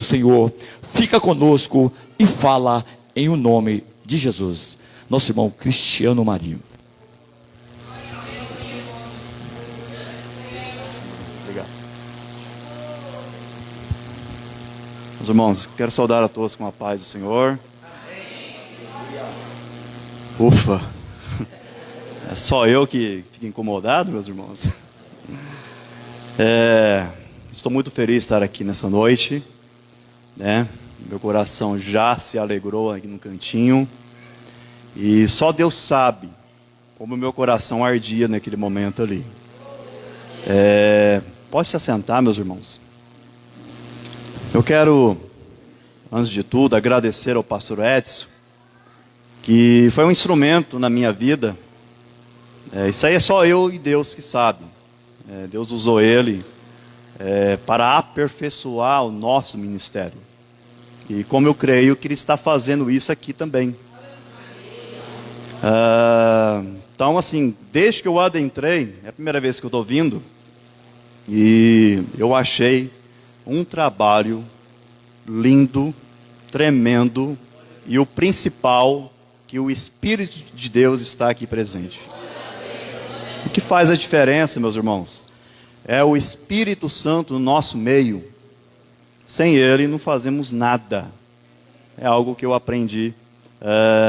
Senhor, fica conosco e fala em o nome de Jesus. Nosso irmão Cristiano Marinho. Obrigado. Meus irmãos, quero saudar a todos com a paz do Senhor. Ufa! É só eu que fico incomodado, meus irmãos? Estou muito feliz de estar aqui nessa noite, né? Meu coração já se alegrou aqui no cantinho. E só Deus sabe como o meu coração ardia naquele momento ali. Pode se assentar, meus irmãos. Eu quero, antes de tudo, agradecer ao pastor Edson, que foi um instrumento na minha vida. Isso aí é só eu e Deus que sabe. Deus usou ele para aperfeiçoar o nosso ministério. E como eu creio que ele está fazendo isso aqui também. Então, assim, desde que eu adentrei, é a primeira vez que eu estou vindo, e eu achei um trabalho lindo, tremendo, e o principal, que o Espírito de Deus está aqui presente. O que faz a diferença, meus irmãos, é o Espírito Santo no nosso meio. Sem ele não fazemos nada. É algo que eu aprendi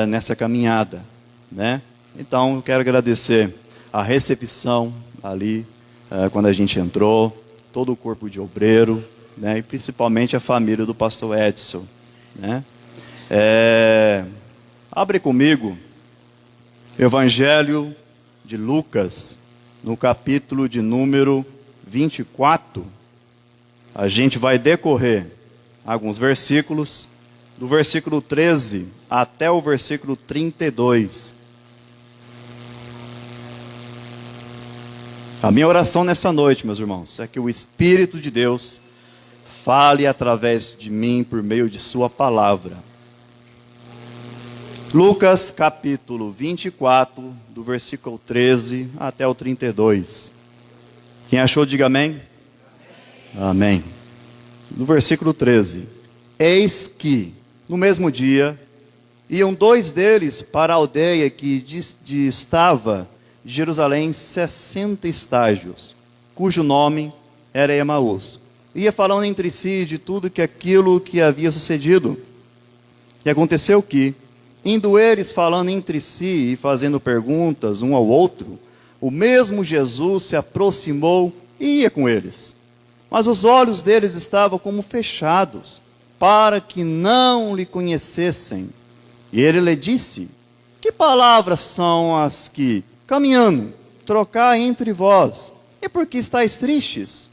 nessa caminhada, né? Então eu quero agradecer a recepção ali, quando a gente entrou, todo o corpo de obreiro, né? E principalmente a família do pastor Edson, né? Abre comigo Evangelho de Lucas, no capítulo de número 24. A gente vai decorrer alguns versículos, do versículo 13 até o versículo 32. A minha oração nessa noite, meus irmãos, é que o Espírito de Deus fale através de mim por meio de sua palavra. Lucas capítulo 24, do versículo 13 até o 32. Quem achou, diga amém. Amém. No versículo 13. Eis que, no mesmo dia, iam dois deles para a aldeia que distava de Jerusalém 60 estágios, cujo nome era Emaús. Ia falando entre si de tudo aquilo que havia sucedido. E aconteceu que, indo eles falando entre si e fazendo perguntas um ao outro, o mesmo Jesus se aproximou e ia com eles. Mas os olhos deles estavam como fechados, para que não lhe conhecessem. E ele lhe disse: que palavras são as que, caminhando, trocai entre vós? E por que estáis tristes?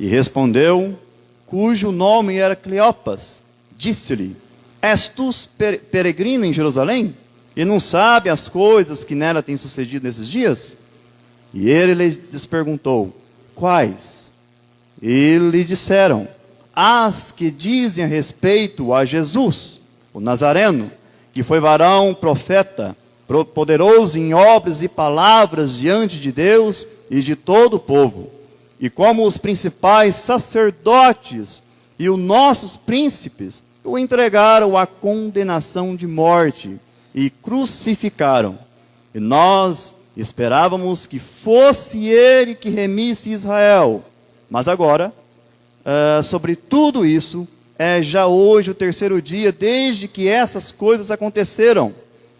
E respondeu, cujo nome era Cleopas, disse-lhe: és tu peregrino em Jerusalém? E não sabe as coisas que nela têm sucedido nesses dias? E ele lhes perguntou: quais? E lhe disseram: as que dizem a respeito a Jesus, o Nazareno, que foi varão, profeta, poderoso em obras e palavras diante de Deus e de todo o povo. E como os principais sacerdotes e os nossos príncipes o entregaram à condenação de morte e crucificaram. E nós esperávamos que fosse ele que remisse Israel. Mas agora, sobre tudo isso, é já hoje o terceiro dia desde que essas coisas aconteceram.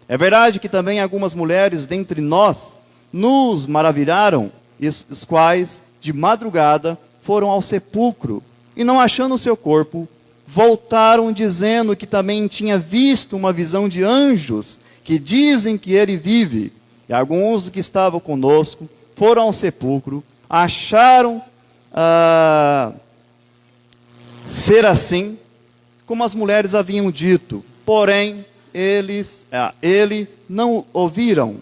É verdade que também algumas mulheres dentre nós nos maravilharam, os quais de madrugada foram ao sepulcro e não achando o seu corpo, voltaram dizendo que também tinha visto uma visão de anjos que dizem que ele vive. E alguns que estavam conosco foram ao sepulcro, acharam ser assim como as mulheres haviam dito, porém ele não ouviram.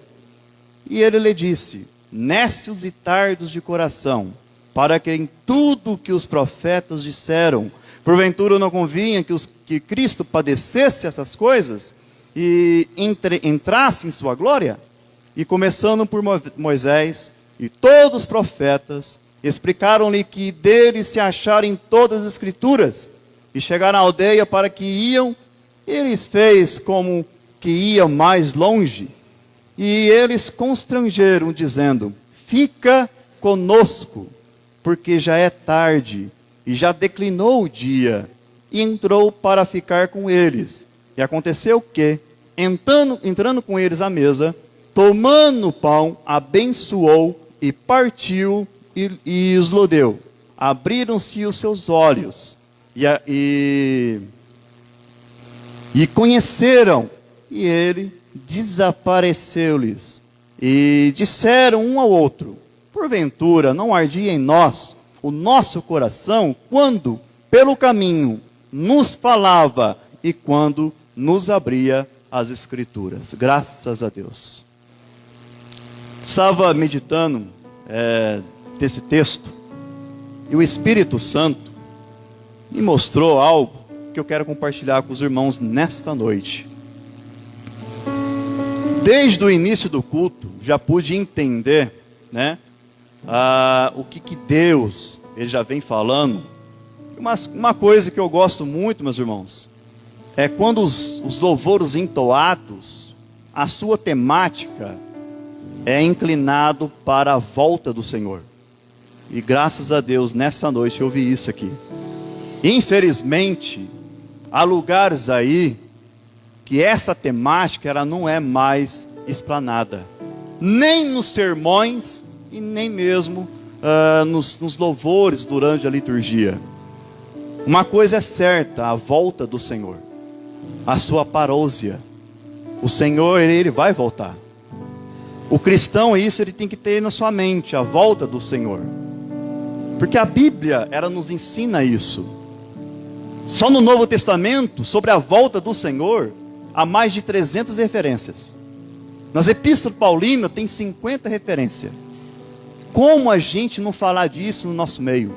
E ele lhe disse: nécios e tardos de coração, para que em tudo que os profetas disseram, porventura não convinha que Cristo padecesse essas coisas e entrasse em sua glória? E começando por Moisés e todos os profetas, explicaram-lhe que dele se acharam em todas as escrituras. e chegaram à aldeia para que iam, eles fez como que ia mais longe, e eles constrangeram, dizendo: fica conosco, porque já é tarde, e já declinou o dia. E entrou para ficar com eles. E aconteceu que, entrando com eles à mesa, tomando o pão, abençoou, e partiu, e os deu. Abriram-se os seus olhos, e conheceram, e ele desapareceu-lhes. E disseram um ao outro: porventura não ardia em nós o nosso coração, quando pelo caminho nos falava, e quando nos abria as Escrituras? Graças a Deus. Estava meditando desse texto, e o Espírito Santo me mostrou algo que eu quero compartilhar com os irmãos nesta noite. Desde o início do culto, já pude entender, o que Deus ele já vem falando. Uma coisa que eu gosto muito, meus irmãos, é quando os louvores entoados, a sua temática é inclinado para a volta do Senhor. E graças a Deus, nessa noite eu vi isso aqui. Infelizmente, há lugares aí que essa temática ela não é mais explanada, nem nos sermões e nem mesmo nos louvores durante a liturgia. Uma coisa é certa: a volta do Senhor, a sua parousia. O Senhor, ele vai voltar. O cristão, isso ele tem que ter na sua mente, a volta do Senhor. Porque a Bíblia, ela nos ensina isso. Só no Novo Testamento, sobre a volta do Senhor, há mais de 300 referências. Nas epístolas paulinas, tem 50 referências. Como a gente não falar disso no nosso meio?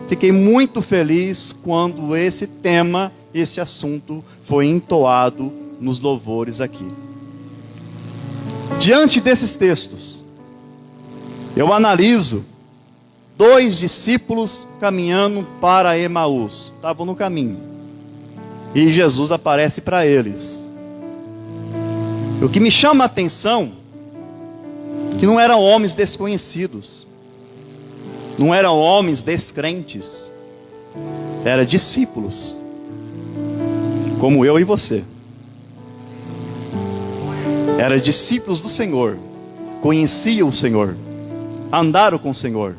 Fiquei muito feliz quando esse tema, esse assunto, foi entoado nos louvores aqui. Diante desses textos, eu analiso 2 discípulos caminhando para Emaús. Estavam no caminho. E Jesus aparece para eles. O que me chama a atenção, que não eram homens desconhecidos. Não eram homens descrentes. Eram discípulos. Como eu e você. Eram discípulos do Senhor. Conheciam o Senhor. Andaram com o Senhor.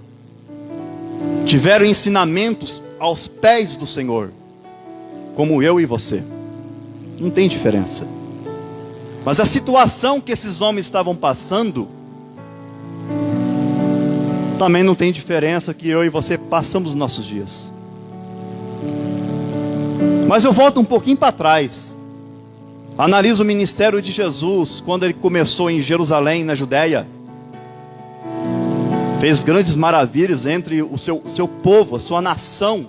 Tiveram ensinamentos aos pés do Senhor. Como eu e você. Não tem diferença. Mas a situação que esses homens estavam passando também não tem diferença que eu e você passamos nos nossos dias. Mas eu volto um pouquinho para trás. Analiso o ministério de Jesus quando ele começou em Jerusalém, na Judéia. Fez grandes maravilhas entre o seu povo, a sua nação.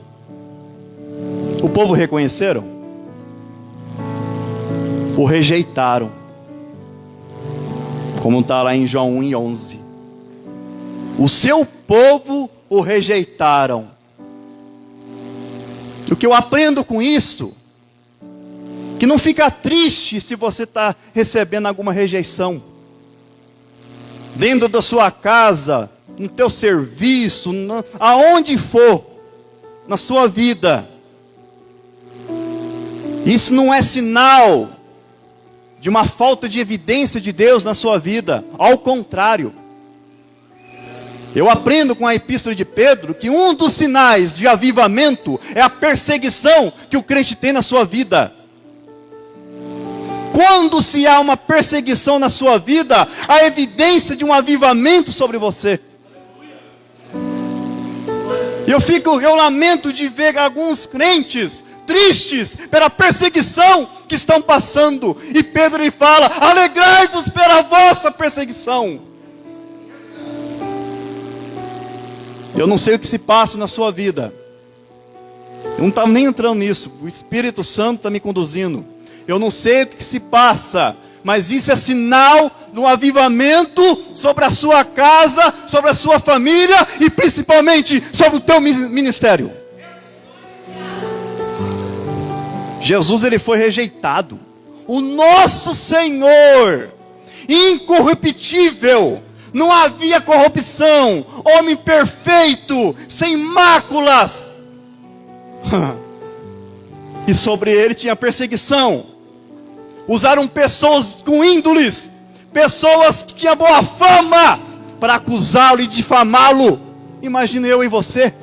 O povo reconheceram? O rejeitaram. Como está lá em João 1:11. O seu povo o rejeitaram. O que eu aprendo com isso, que não fica triste se você está recebendo alguma rejeição. Dentro da sua casa, no teu serviço, aonde for, na sua vida. Isso não é sinal de uma falta de evidência de Deus na sua vida. Ao contrário. Eu aprendo com a epístola de Pedro que um dos sinais de avivamento é a perseguição que o crente tem na sua vida. Quando se há uma perseguição na sua vida, há evidência de um avivamento sobre você. Eu lamento de ver alguns crentes tristes pela perseguição que estão passando. E Pedro lhe fala: alegrai-vos pela vossa perseguição. Eu não sei o que se passa na sua vida. Eu não estava nem entrando nisso. O Espírito Santo está me conduzindo. Eu não sei o que se passa, mas isso é sinal de um avivamento sobre a sua casa, sobre a sua família e principalmente sobre o teu ministério. Jesus, ele foi rejeitado. O nosso Senhor, incorruptível, não havia corrupção, homem perfeito, sem máculas. E sobre ele tinha perseguição. Usaram pessoas com índoles, pessoas que tinham boa fama, para acusá-lo e difamá-lo. Imagina eu e você.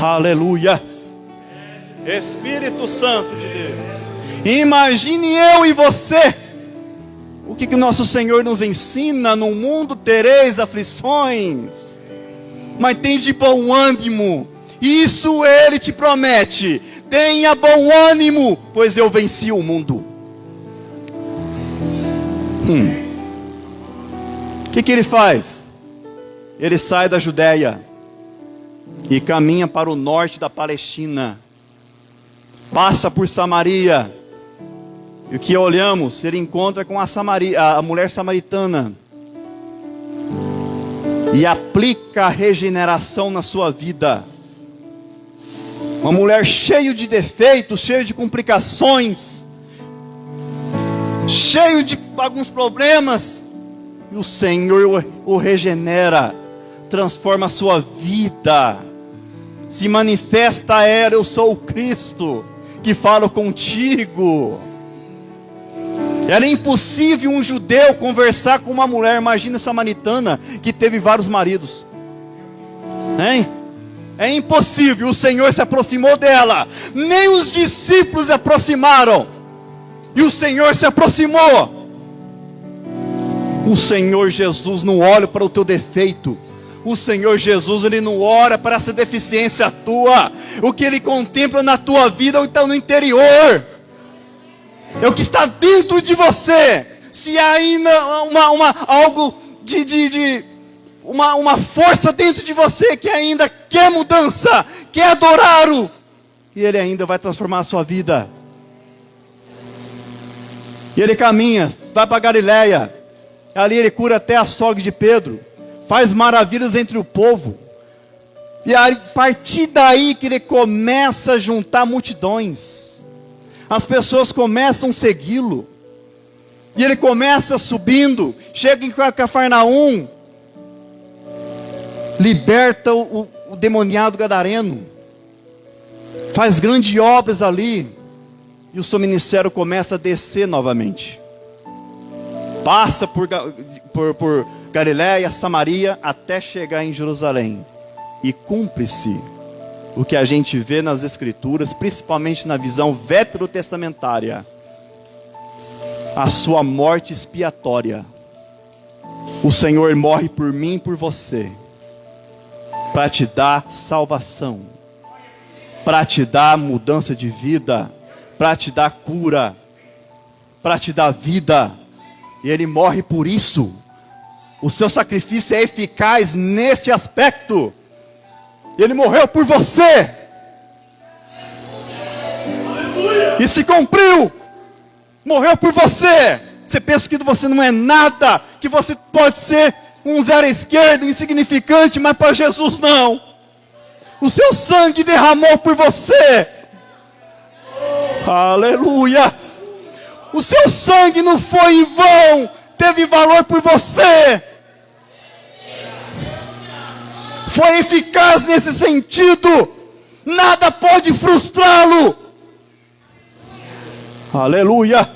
Aleluia. Espírito Santo de Deus. Imagine eu e você. O que nosso Senhor nos ensina? No mundo tereis aflições, mas tem de bom ânimo. Isso Ele te promete. Tenha bom ânimo, pois eu venci o mundo. O que Ele faz? Ele sai da Judéia e caminha para o norte da Palestina. Passa por Samaria. E o que olhamos? Ele encontra com a mulher samaritana. E aplica a regeneração na sua vida. Uma mulher cheia de defeitos, cheia de complicações, cheio de alguns problemas. E o Senhor o regenera, transforma a sua vida. Se manifesta a ela: eu sou o Cristo que falo contigo. Era impossível um judeu conversar com uma mulher, imagina, samaritana, que teve vários maridos. Hein? É impossível. O Senhor se aproximou dela. Nem os discípulos se aproximaram. E o Senhor se aproximou. O Senhor Jesus não olha para o teu defeito. O Senhor Jesus, Ele não olha para essa deficiência tua. O que Ele contempla na tua vida está no interior. É o que está dentro de você. Se há ainda algo uma força dentro de você que ainda quer mudança, quer adorar-o, e Ele ainda vai transformar a sua vida. E Ele caminha, vai para Galiléia. Ali Ele cura até a sogra de Pedro, faz maravilhas entre o povo. E a partir daí que Ele começa a juntar multidões. As pessoas começam a segui-lo. E Ele começa subindo, chega em Cafarnaum, liberta o demoniado gadareno, faz grandes obras ali, e o seu ministério começa a descer novamente. Passa por Galiléia, Samaria, até chegar em Jerusalém. E cumpre-se o que a gente vê nas Escrituras, principalmente na visão veterotestamentária: a sua morte expiatória. O Senhor morre por mim e por você, para te dar salvação, para te dar mudança de vida, para te dar cura, para te dar vida. E Ele morre por isso. O seu sacrifício é eficaz nesse aspecto. Ele morreu por você. E se cumpriu. Morreu por você. Você pensa que você não é nada, que você pode ser um zero à esquerda, insignificante, mas para Jesus não. O seu sangue derramou por você. Aleluia. O seu sangue não foi em vão, teve valor por você. Foi eficaz nesse sentido. Nada pode frustrá-lo. Aleluia.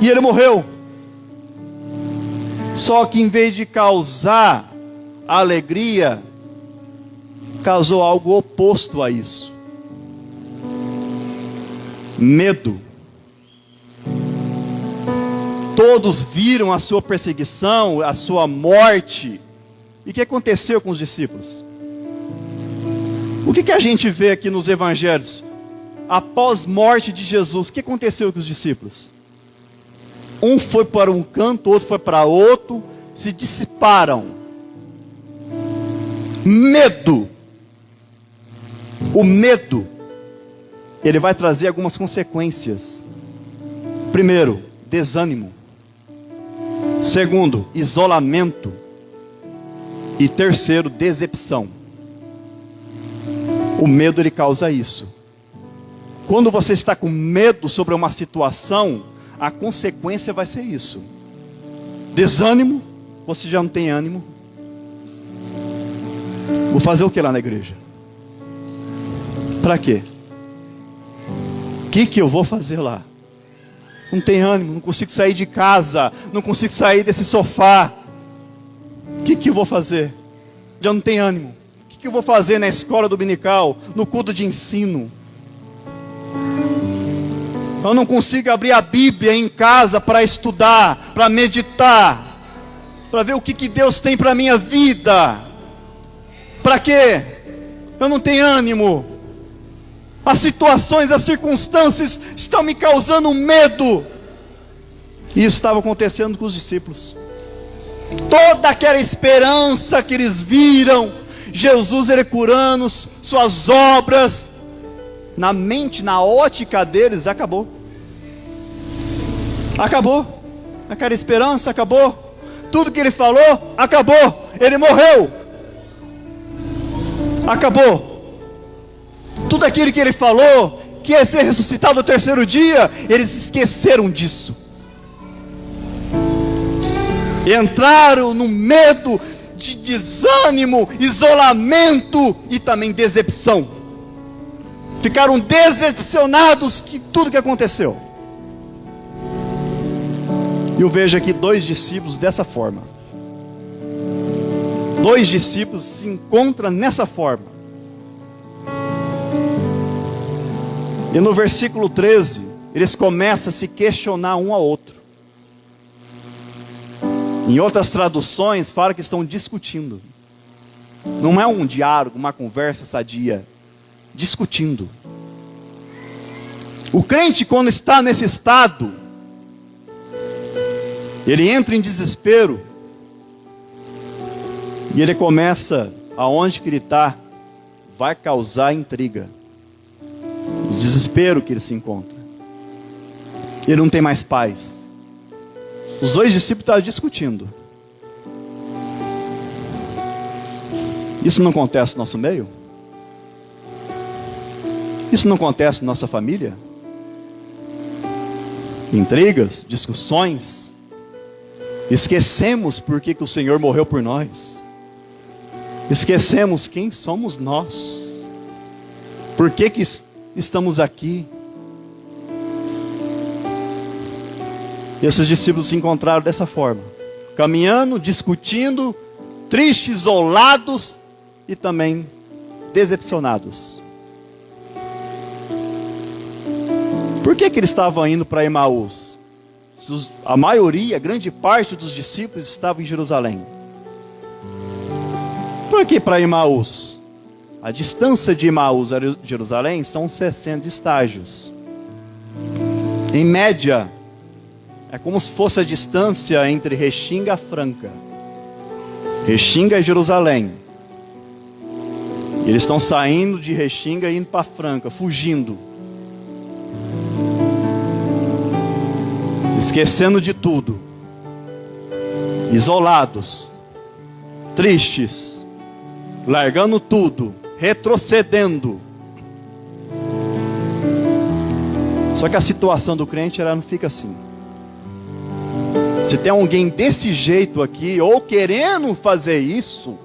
E Ele morreu. Só que em vez de causar alegria, causou algo oposto a isso: medo. Todos viram a sua perseguição, a sua morte. E o que aconteceu com os discípulos? O que a gente vê aqui nos evangelhos? Após a morte de Jesus, o que aconteceu com os discípulos? Um foi para um canto, outro foi para outro, se dissiparam. Medo. O medo, ele vai trazer algumas consequências. Primeiro, desânimo. Segundo, isolamento. E terceiro, decepção. O medo, ele causa isso. Quando você está com medo sobre uma situação, a consequência vai ser isso. Desânimo, você já não tem ânimo. Vou fazer o que lá na igreja? Para quê? O que eu vou fazer lá? Não tem ânimo, não consigo sair de casa, não consigo sair desse sofá. O que eu vou fazer? Já não tem ânimo. O que eu vou fazer na escola dominical, no culto de ensino? Eu não consigo abrir a Bíblia em casa para estudar, para meditar, para ver o que Deus tem para a minha vida. Para quê? Eu não tenho ânimo. As situações, as circunstâncias estão me causando medo. E isso estava acontecendo com os discípulos. Toda aquela esperança que eles viram, Jesus ele curando, suas obras, na mente, na ótica deles, acabou. Acabou. Aquela esperança acabou. Tudo que ele falou, acabou. Ele morreu. Acabou. Tudo aquilo que ele falou, que ia ser ressuscitado no terceiro dia, eles esqueceram disso. Entraram no medo de desânimo, isolamento e também decepção. Ficaram decepcionados com tudo que aconteceu. E eu vejo aqui 2 discípulos dessa forma. 2 discípulos se encontram nessa forma. E no versículo 13, eles começam a se questionar um ao outro. Em outras traduções, fala que estão discutindo. Não é um diálogo, uma conversa sadia. Discutindo. O crente, quando está nesse estado, ele entra em desespero. E ele começa, aonde que ele está, vai causar intriga. O desespero que ele se encontra. Ele não tem mais paz. Os 2 discípulos estavam discutindo. Isso não acontece no nosso meio? Isso não acontece na nossa família? Intrigas, discussões. Esquecemos por que o Senhor morreu por nós. Esquecemos quem somos nós. Por que estamos aqui? E esses discípulos se encontraram dessa forma. Caminhando, discutindo, tristes, isolados e também decepcionados. Por que eles estavam indo para Emaús? A maioria, grande parte dos discípulos estavam em Jerusalém. Por que para Emaús? A distância de Emaús a Jerusalém são 60 estágios. Em média, é como se fosse a distância entre Restinga e Franca. Restinga e Jerusalém. Eles estão saindo de Restinga e indo para Franca, fugindo. Esquecendo de tudo. Isolados. Tristes. Largando tudo. Retrocedendo. Só que a situação do crente, ela não fica assim. Se tem alguém desse jeito aqui, ou querendo fazer isso,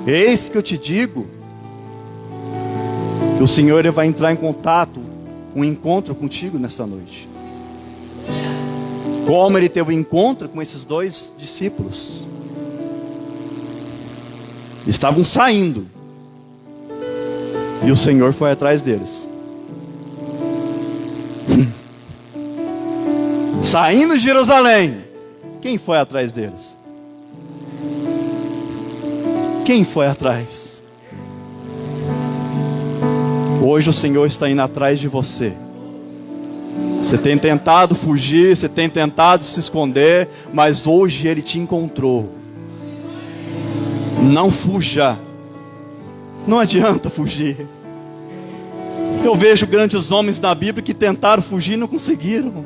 eis que eu te digo, que o Senhor ele vai entrar em contato, um encontro contigo nesta noite. Como ele teve um encontro com esses 2 discípulos. Estavam saindo. E o Senhor foi atrás deles. Saindo de Jerusalém. Quem foi atrás deles? Quem foi atrás? Hoje o Senhor está indo atrás de você. Você tem tentado fugir, você tem tentado se esconder, mas hoje Ele te encontrou. Não fuja. Não adianta fugir. Eu vejo grandes homens na Bíblia que tentaram fugir e não conseguiram.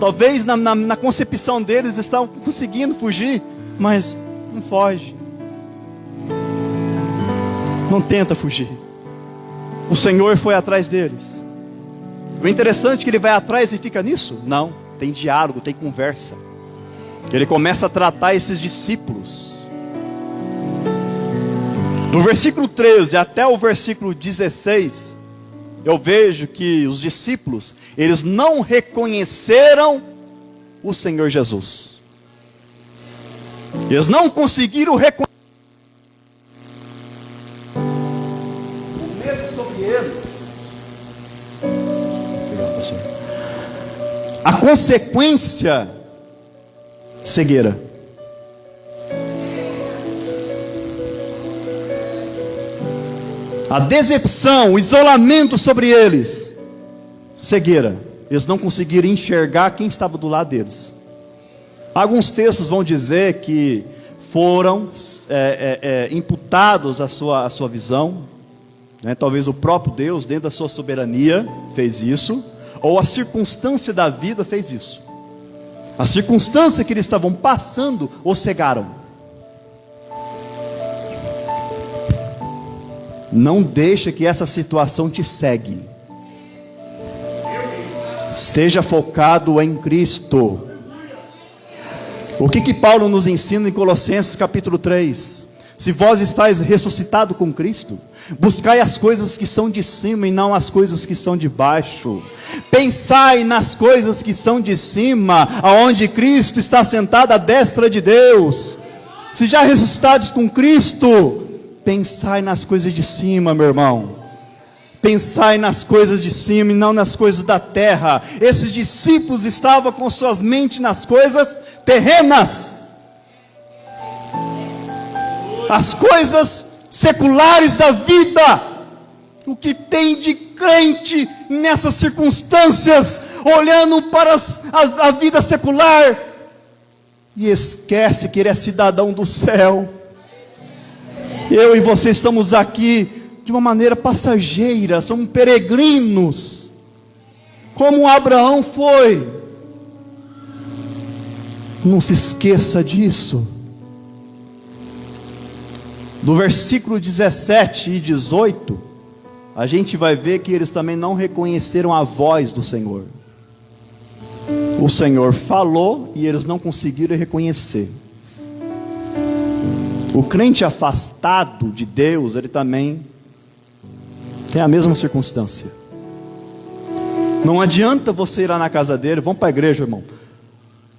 Talvez na concepção deles estavam conseguindo fugir, mas não foge. Não tenta fugir. O Senhor foi atrás deles. O interessante é que ele vai atrás e fica nisso? Não, tem diálogo, tem conversa. Ele começa a tratar esses discípulos. Do versículo 13 até o versículo 16, eu vejo que os discípulos, eles não reconheceram o Senhor Jesus. Eles não conseguiram reconhecer. O medo sobre eles. Obrigado, pastor. A consequência, cegueira. A decepção, o isolamento sobre eles, cegueira. Eles não conseguiram enxergar quem estava do lado deles. Alguns textos vão dizer que foram imputados a sua visão, né? Talvez o próprio Deus, dentro da sua soberania, fez isso, ou a circunstância da vida fez isso. A circunstância que eles estavam passando os cegaram. Não deixa que essa situação te cegue. Esteja focado em Cristo. O que Paulo nos ensina em Colossenses capítulo 3? Se vós estáis ressuscitado com Cristo, buscai as coisas que são de cima e não as coisas que são de baixo. Pensai nas coisas que são de cima, aonde Cristo está sentado à destra de Deus. Se já ressuscitados com Cristo, pensai nas coisas de cima, meu irmão. Pensai nas coisas de cima e não nas coisas da terra. Esses discípulos estavam com suas mentes nas coisas terrenas, as coisas seculares da vida. O que tem de crente nessas circunstâncias, olhando para a vida secular, e esquece que ele é cidadão do céu. Eu e você estamos aqui de uma maneira passageira, somos peregrinos, como Abraão foi. Não se esqueça disso. Do versículo 17 e 18, a gente vai ver que eles também não reconheceram a voz do Senhor. O Senhor falou e eles não conseguiram reconhecer. O crente afastado de Deus, ele também tem a mesma circunstância. Não adianta você ir lá na casa dele, vamos para a igreja, irmão.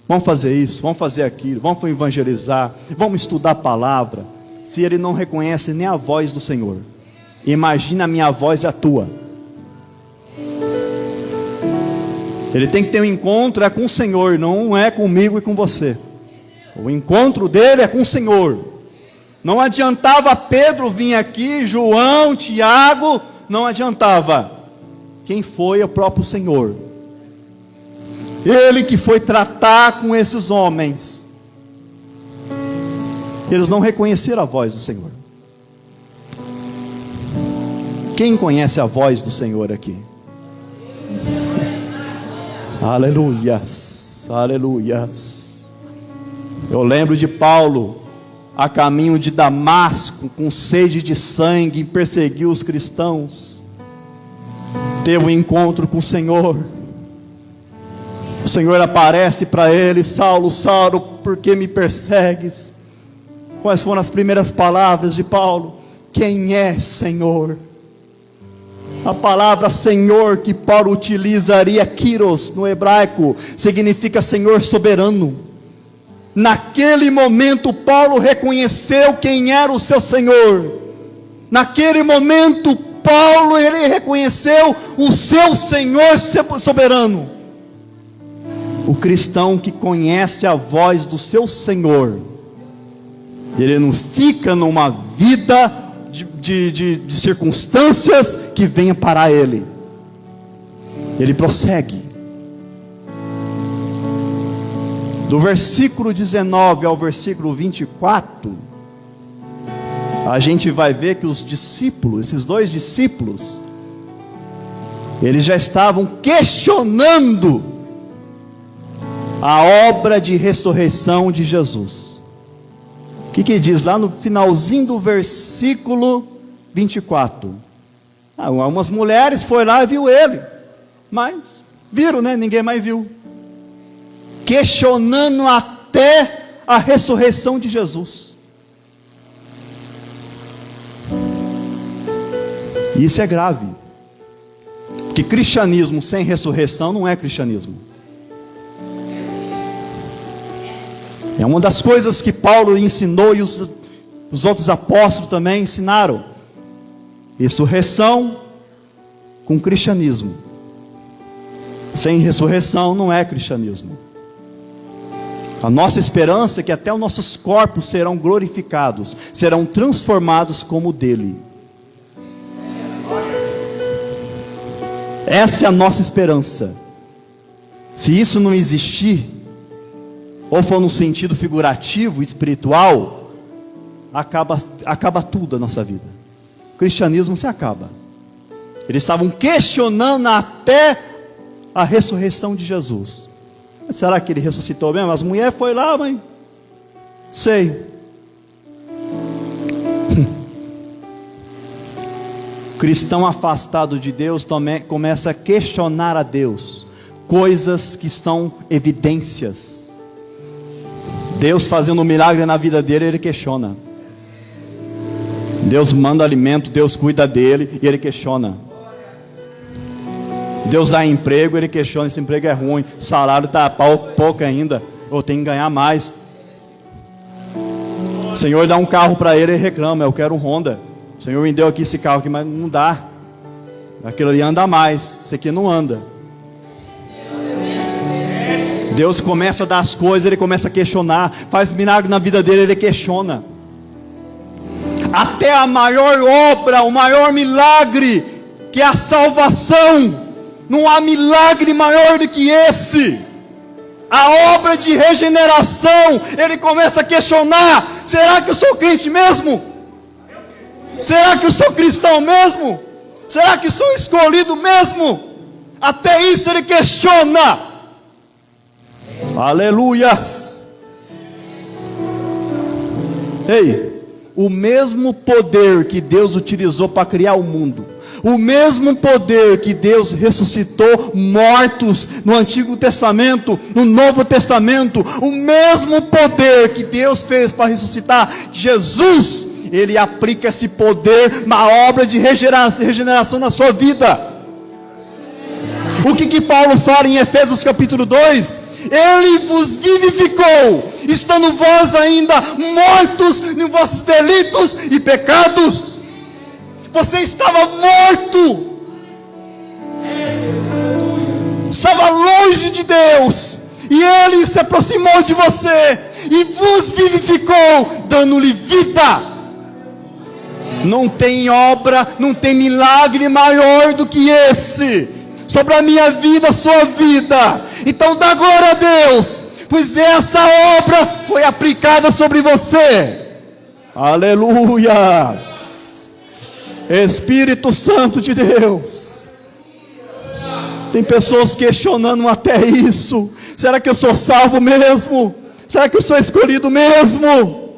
Vamos fazer isso, vamos fazer aquilo, vamos evangelizar, vamos estudar a palavra, se ele não reconhece nem a voz do Senhor. Imagina a minha voz e a tua. Ele tem que ter um encontro com o Senhor, não é comigo e com você. O encontro dele é com o Senhor. Não adiantava Pedro vir aqui, João, Tiago, não adiantava. Quem foi é o próprio Senhor. Ele que foi tratar com esses homens. Eles não reconheceram a voz do Senhor. Quem conhece a voz do Senhor aqui? Aleluias, aleluias. Eu lembro de Paulo, a caminho de Damasco, com sede de sangue, perseguiu os cristãos. Teve um encontro com o Senhor. O Senhor aparece para ele: Saulo, Saulo, por que me persegues? Quais foram as primeiras palavras de Paulo? Quem é Senhor? A palavra Senhor que Paulo utilizaria, Kyros, no hebraico, significa Senhor soberano. Naquele momento Paulo reconheceu quem era o seu Senhor. Naquele momento Paulo, ele reconheceu o seu Senhor soberano. O cristão que conhece a voz do seu Senhor, ele não fica numa vida de circunstâncias que venham parar ele. Ele prossegue. Do versículo 19 ao versículo 24, a gente vai ver que os discípulos, esses dois discípulos, eles já estavam questionando a obra de ressurreição de Jesus. O que diz lá no finalzinho do versículo 24? Algumas mulheres foram lá e viu ele, mas viram, né? Ninguém mais viu. Questionando até a ressurreição de Jesus. Isso é grave, porque cristianismo sem ressurreição não é cristianismo. É uma das coisas que Paulo ensinou e os outros apóstolos também ensinaram. Ressurreição com cristianismo. Sem ressurreição não é cristianismo. A nossa esperança é que até os nossos corpos serão glorificados, serão transformados como o dele. Essa é a nossa esperança. Se isso não existir, ou for no sentido figurativo, espiritual, acaba tudo a nossa vida. O cristianismo se acaba. Eles estavam questionando até a ressurreição de Jesus. Mas será que ele ressuscitou mesmo? As mulheres foram lá, mãe. Sei. Cristão afastado de Deus começa a questionar a Deus coisas que estão evidências. Deus fazendo um milagre na vida dele, ele questiona. Deus manda alimento, Deus cuida dele e ele questiona. Deus dá emprego, ele questiona, esse emprego é ruim, salário está pouco ainda, eu tenho que ganhar mais. O Senhor dá um carro para ele e reclama, eu quero um Honda. O Senhor me deu aqui esse carro aqui, mas não dá. Aquilo ali anda mais, esse aqui não anda. Deus começa a dar as coisas, ele começa a questionar, faz milagre na vida dele, ele questiona. Até a maior obra, o maior milagre, que é a salvação, não há milagre maior do que esse. A obra de regeneração, ele começa a questionar: será que eu sou crente mesmo? Será que eu sou cristão mesmo? Será que eu sou escolhido mesmo? Até isso ele questiona. Aleluias. Ei, o mesmo poder que Deus utilizou para criar o mundo, o mesmo poder que Deus ressuscitou mortos no Antigo Testamento, no Novo Testamento, o mesmo poder que Deus fez para ressuscitar Jesus, ele aplica esse poder na obra de regeneração na sua vida. O que Paulo fala em Efésios capítulo 2? Ele vos vivificou, estando vós ainda mortos em vossos delitos e pecados. Você estava morto, estava longe de Deus, e Ele se aproximou de você e vos vivificou, dando-lhe vida. Não tem obra, não tem milagre maior do que esse sobre a minha vida, a sua vida. Então dá glória a Deus, pois essa obra foi aplicada sobre você. Aleluias. Espírito Santo de Deus. Tem pessoas questionando até isso. Será que eu sou salvo mesmo? Será que eu sou escolhido mesmo?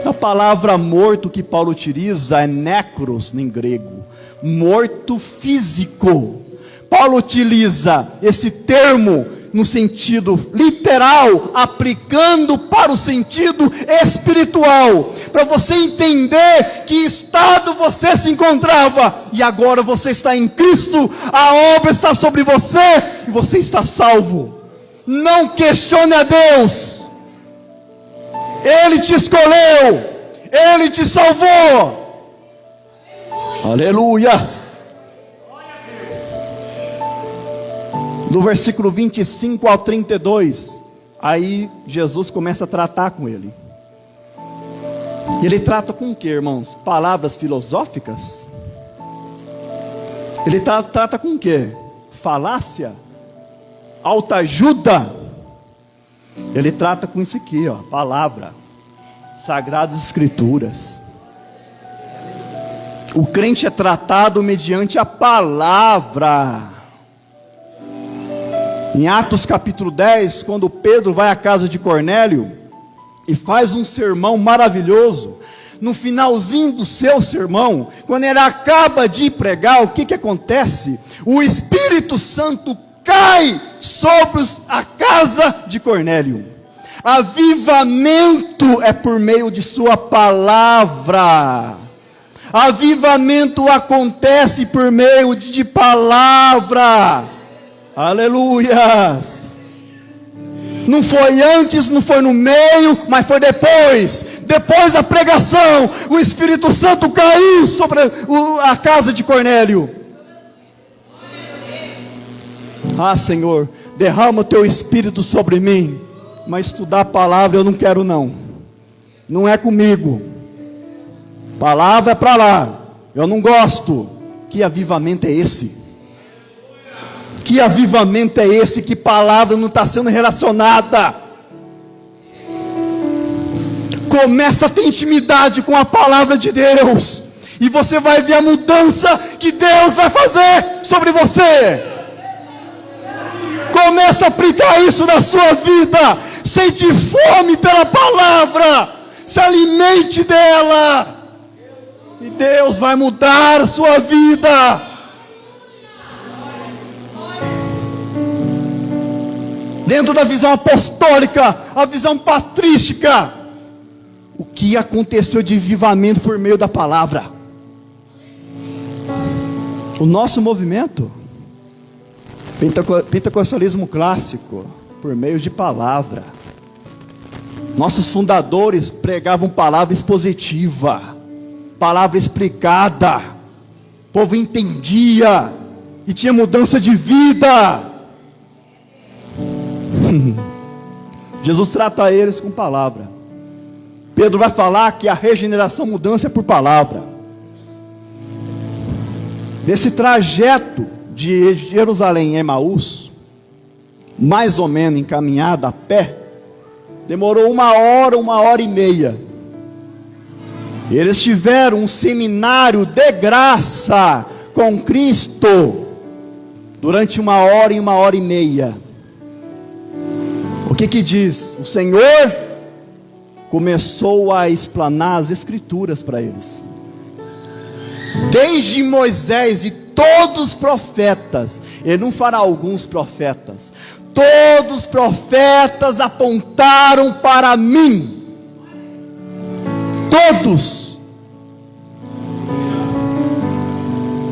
A palavra morto que Paulo utiliza é necros em grego, morto físico. Paulo utiliza esse termo no sentido literal, aplicando para o sentido espiritual, para você entender que estado você se encontrava, e agora você está em Cristo, a obra está sobre você, e você está salvo. Não questione a Deus. Ele te escolheu, Ele te salvou. Aleluia. Do versículo 25 ao 32, aí Jesus começa a tratar com ele. Ele trata com o que, irmãos? Palavras filosóficas? Ele trata com o que? Falácia? Autoajuda? Ele trata com isso aqui, ó, palavra, Sagradas Escrituras. O crente é tratado mediante a palavra. Em Atos capítulo 10, quando Pedro vai à casa de Cornélio e faz um sermão maravilhoso, no finalzinho do seu sermão, quando ele acaba de pregar, o que acontece? O Espírito Santo cai sobre a casa de Cornélio. Avivamento é por meio de sua palavra. Avivamento acontece por meio de palavra. Aleluias. Não foi antes, não foi no meio, mas foi depois. Depois da pregação, o Espírito Santo caiu sobre a casa de Cornélio. Ah, Senhor, derrama o teu Espírito sobre mim. Mas estudar a palavra eu não quero não. Não é comigo. Palavra é para lá. Eu não gosto. Que avivamento é esse? Que avivamento é esse? Que palavra não está sendo relacionada? Começa a ter intimidade com a palavra de Deus, e você vai ver a mudança que Deus vai fazer sobre você. Começa a aplicar isso na sua vida. Sente fome pela palavra, se alimente dela, e Deus vai mudar a sua vida. Dentro da visão apostólica, a visão patrística, o que aconteceu de avivamento por meio da palavra. O nosso movimento pentecostalismo clássico, por meio de palavra. Nossos fundadores pregavam palavra expositiva, palavra explicada, o povo entendia e tinha mudança de vida. Jesus trata eles com palavra. Pedro vai falar que a regeneração, mudança é por palavra. Desse trajeto de Jerusalém a Emaús, mais ou menos encaminhado a pé, demorou 1 hora e meia. Eles tiveram um seminário de graça com Cristo durante 1 hora e meia. O que diz? O Senhor começou a explanar as escrituras para eles. Desde Moisés e todos os profetas, ele não fará alguns profetas, todos os profetas apontaram para mim. Todos.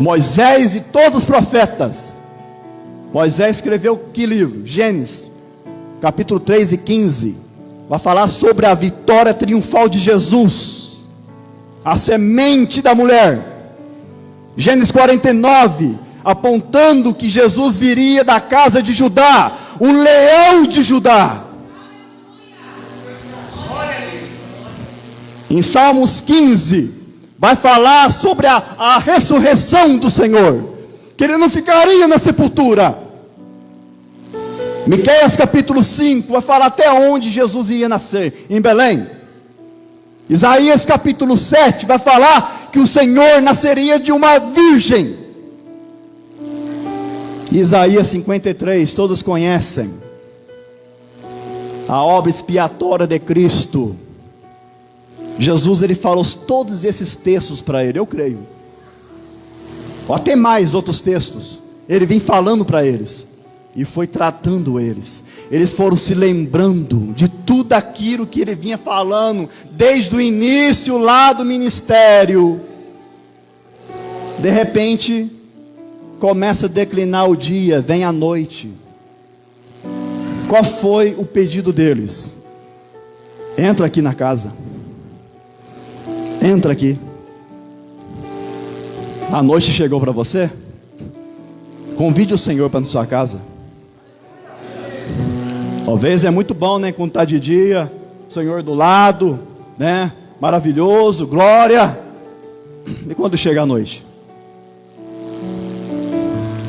Moisés e todos os profetas. Moisés escreveu que livro? Gênesis, capítulo 3 e 15. Vai falar sobre a vitória triunfal de Jesus, a semente da mulher. Gênesis 49, apontando que Jesus viria da casa de Judá, o leão de Judá. Em Salmos 15, vai falar sobre a ressurreição do Senhor, que ele não ficaria na sepultura. Miqueias capítulo 5, vai falar até onde Jesus ia nascer, em Belém. Isaías capítulo 7, vai falar que o Senhor nasceria de uma virgem. Isaías 53, todos conhecem, a obra expiatória de Cristo. Jesus, ele falou todos esses textos para ele, eu creio, ou até mais outros textos, ele vem falando para eles, e foi tratando eles. Eles foram se lembrando de tudo aquilo que ele vinha falando, desde o início lá do ministério. De repente, começa a declinar o dia, vem a noite. Qual foi o pedido deles? Entra aqui na casa. Entra aqui. A noite chegou para você? Convide o Senhor para a sua casa. Talvez é muito bom, né? Quando está de dia, o Senhor do lado, né? Maravilhoso, glória. E quando chega a noite?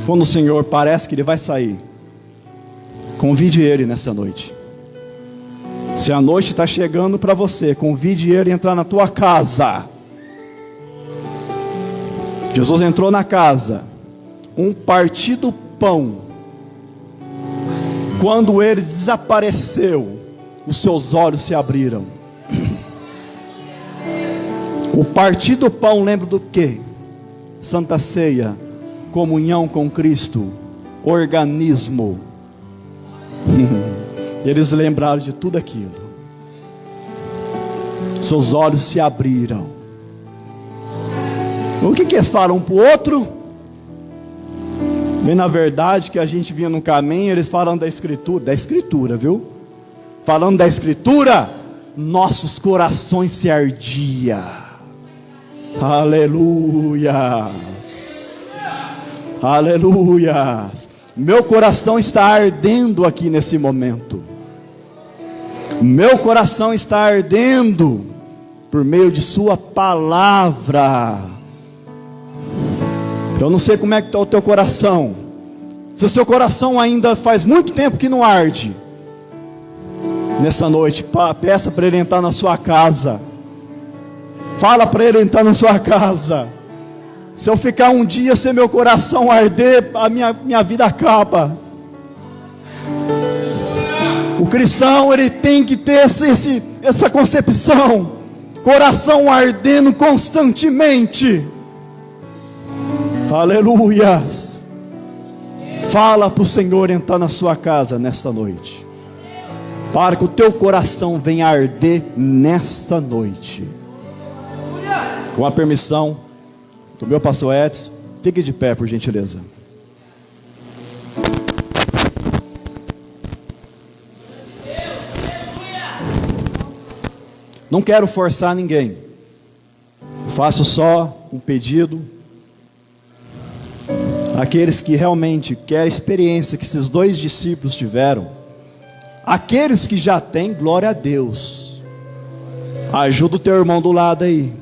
Quando o Senhor parece que ele vai sair, convide ele nessa noite. Se a noite está chegando para você, convide ele a entrar na tua casa. Jesus entrou na casa, um partido pão. Quando ele desapareceu, os seus olhos se abriram. O partir do pão lembra do quê? Santa Ceia, comunhão com Cristo, organismo. Eles lembraram de tudo aquilo. Seus olhos se abriram. O que eles falam um para o outro? Bem, na verdade, que a gente vinha no caminho, eles falam da Escritura, viu? Falando da Escritura, nossos corações se ardiam. Aleluias. Aleluias. Meu coração está ardendo aqui nesse momento. Meu coração está ardendo por meio de sua palavra. Eu não sei como é que está o teu coração. Se o seu coração ainda faz muito tempo que não arde, nessa noite, peça para ele entrar na sua casa. Fala para ele entrar na sua casa. Se eu ficar um dia sem meu coração arder, a minha vida acaba. O cristão, ele tem que ter essa concepção. Coração ardendo constantemente. Aleluias. Fala para o Senhor entrar na sua casa nesta noite, para que o teu coração venha arder nesta noite. Com a permissão do meu pastor Edson, fique de pé, por gentileza. Não quero forçar ninguém. Faço só um pedido. Aqueles que realmente querem a experiência que esses dois discípulos tiveram, aqueles que já têm, glória a Deus. Ajuda o teu irmão do lado aí.